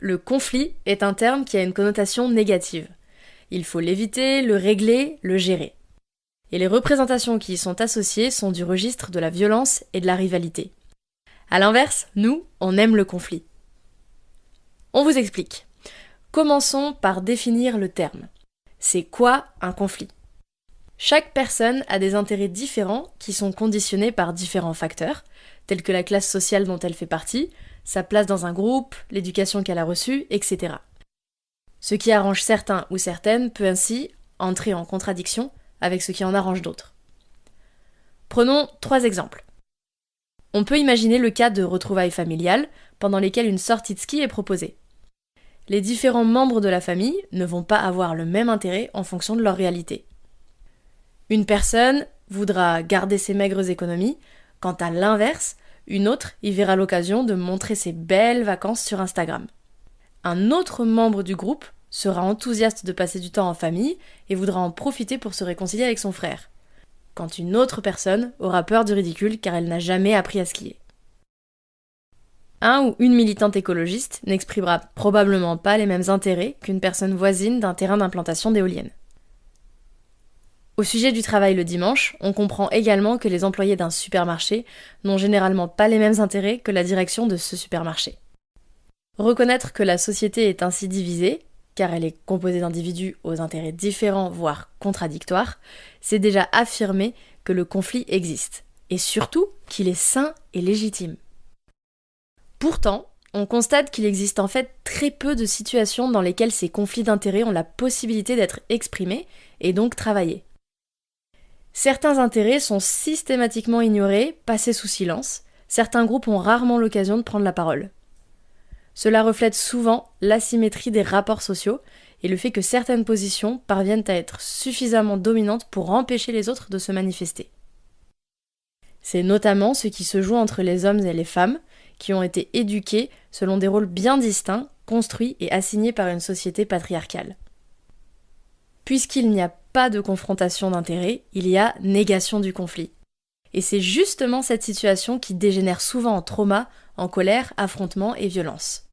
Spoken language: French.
le conflit est un terme qui a une connotation négative. Il faut l'éviter, le régler, le gérer. Et les représentations qui y sont associées sont du registre de la violence et de la rivalité. À l'inverse, nous, on aime le conflit. On vous explique. Commençons par définir le terme. C'est quoi un conflit ? Chaque personne a des intérêts différents qui sont conditionnés par différents facteurs, tels que la classe sociale dont elle fait partie, sa place dans un groupe, l'éducation qu'elle a reçue, etc. Ce qui arrange certains ou certaines peut ainsi entrer en contradiction avec ce qui en arrange d'autres. Prenons 3 exemples. On peut imaginer le cas de retrouvailles familiales pendant lesquelles une sortie de ski est proposée. Les différents membres de la famille ne vont pas avoir le même intérêt en fonction de leur réalité. Une personne voudra garder ses maigres économies, quand à l'inverse, une autre y verra l'occasion de montrer ses belles vacances sur Instagram. Un autre membre du groupe sera enthousiaste de passer du temps en famille et voudra en profiter pour se réconcilier avec son frère, quand une autre personne aura peur du ridicule car elle n'a jamais appris à skier. Un ou une militante écologiste n'exprimera probablement pas les mêmes intérêts qu'une personne voisine d'un terrain d'implantation d'éoliennes. Au sujet du travail le dimanche, on comprend également que les employés d'un supermarché n'ont généralement pas les mêmes intérêts que la direction de ce supermarché. Reconnaître que la société est ainsi divisée, car elle est composée d'individus aux intérêts différents, voire contradictoires, c'est déjà affirmer que le conflit existe, et surtout qu'il est sain et légitime. Pourtant, on constate qu'il existe en fait très peu de situations dans lesquelles ces conflits d'intérêts ont la possibilité d'être exprimés et donc travaillés. Certains intérêts sont systématiquement ignorés, passés sous silence. Certains groupes ont rarement l'occasion de prendre la parole. Cela reflète souvent l'asymétrie des rapports sociaux et le fait que certaines positions parviennent à être suffisamment dominantes pour empêcher les autres de se manifester. C'est notamment ce qui se joue entre les hommes et les femmes, qui ont été éduqués selon des rôles bien distincts, construits et assignés par une société patriarcale. Puisqu'il n'y a pas de confrontation d'intérêts, il y a négation du conflit. Et c'est justement cette situation qui dégénère souvent en trauma, en colère, affrontement et violence.